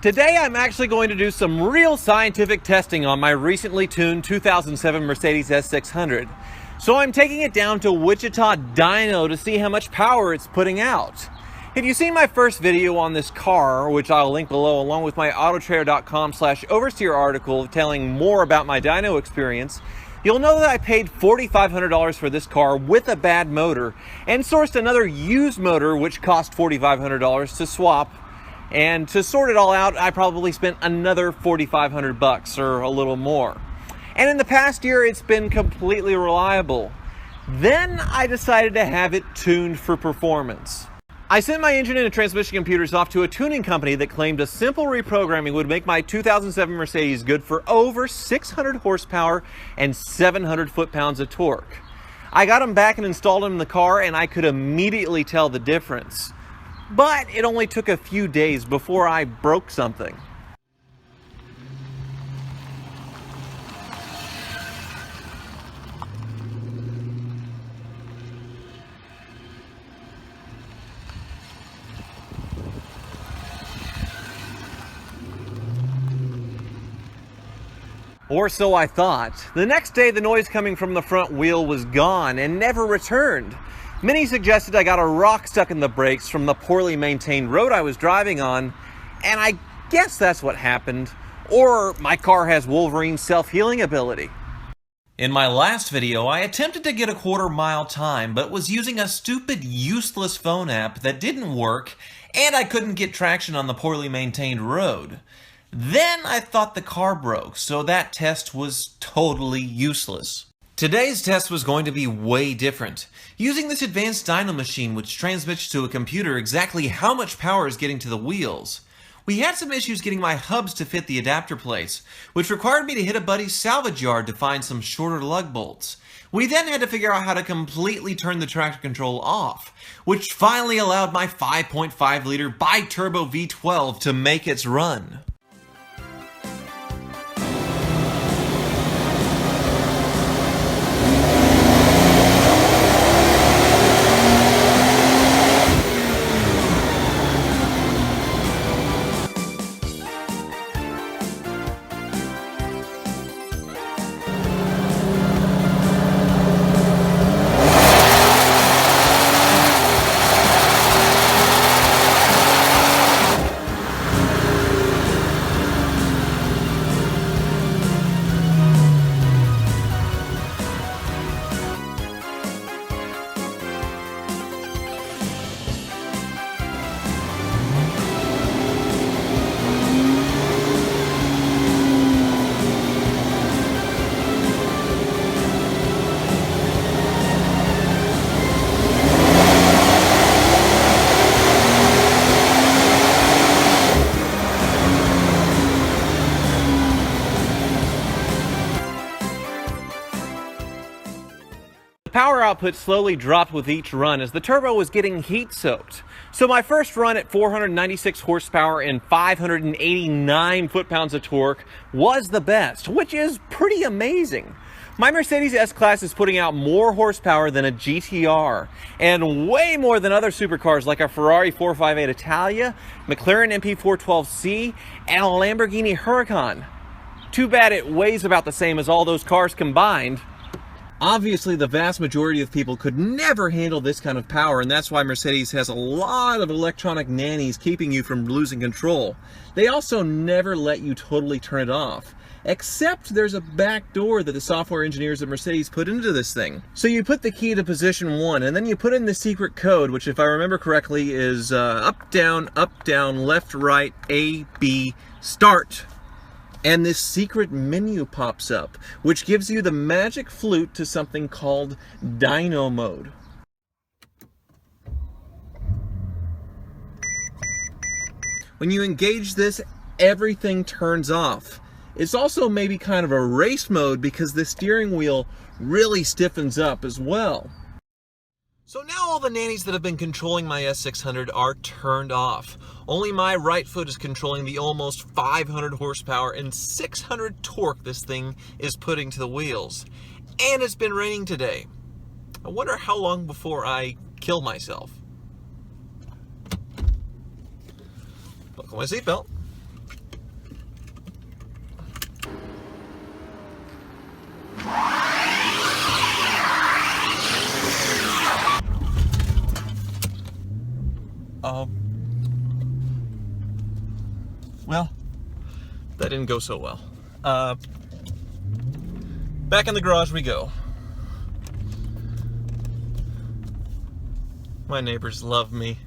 Today I'm actually going to do some real scientific testing on my recently tuned 2007 Mercedes S600. So I'm taking it down to Wichita Dyno to see how much power it's putting out. If you've seen my first video on this car, which I'll link below along with my autotrader.com/oversteer article telling more about my dyno experience, you'll know that I paid $4,500 for this car with a bad motor and sourced another used motor which cost $4,500 to swap. And to sort it all out, I probably spent another $4,500 or a little more. And in the past year, it's been completely reliable. Then I decided to have it tuned for performance. I sent my engine and transmission computers off to a tuning company that claimed a simple reprogramming would make my 2007 Mercedes good for over 600 horsepower and 700 foot-pounds of torque. I got them back and installed them in the car, and I could immediately tell the difference. But it only took a few days before I broke something. Or so I thought. The next day, the noise coming from the front wheel was gone and never returned. Many suggested I got a rock stuck in the brakes from the poorly maintained road I was driving on, and I guess that's what happened. Or my car has Wolverine's self-healing ability. In my last video, I attempted to get a quarter-mile time, but was using a stupid, useless phone app that didn't work, and I couldn't get traction on the poorly maintained road. Then I thought the car broke, so that test was totally useless. Today's test was going to be way different. Using this advanced dyno machine which transmits to a computer exactly how much power is getting to the wheels. We had some issues getting my hubs to fit the adapter plates, which required me to hit a buddy's salvage yard to find some shorter lug bolts. We then had to figure out how to completely turn the tractor control off, which finally allowed my 5.5 liter bi-turbo V12 to make its run. Power output slowly dropped with each run as the turbo was getting heat soaked. So my first run at 496 horsepower and 589 foot-pounds of torque was the best, which is pretty amazing. My Mercedes S-Class is putting out more horsepower than a GTR, and way more than other supercars like a Ferrari 458 Italia, McLaren MP412C, and a Lamborghini Huracan. Too bad it weighs about the same as all those cars combined. Obviously, the vast majority of people could never handle this kind of power, and that's why Mercedes has a lot of electronic nannies keeping you from losing control. They also never let you totally turn it off, except there's a back door that the software engineers at Mercedes put into this thing. So you put the key to position 1, and then you put in the secret code, which if I remember correctly is up, down, left, right, A, B, start. And this secret menu pops up, which gives you the magic flute to something called dyno mode. When you engage this, everything turns off. It's also maybe kind of a race mode because the steering wheel really stiffens up as well. So now all the nannies that have been controlling my S600 are turned off. Only my right foot is controlling the almost 500 horsepower and 600 torque this thing is putting to the wheels. And it's been raining today. I wonder how long before I kill myself. Buckle my seatbelt. Well, that didn't go so well. Back in the garage we go. My neighbors love me.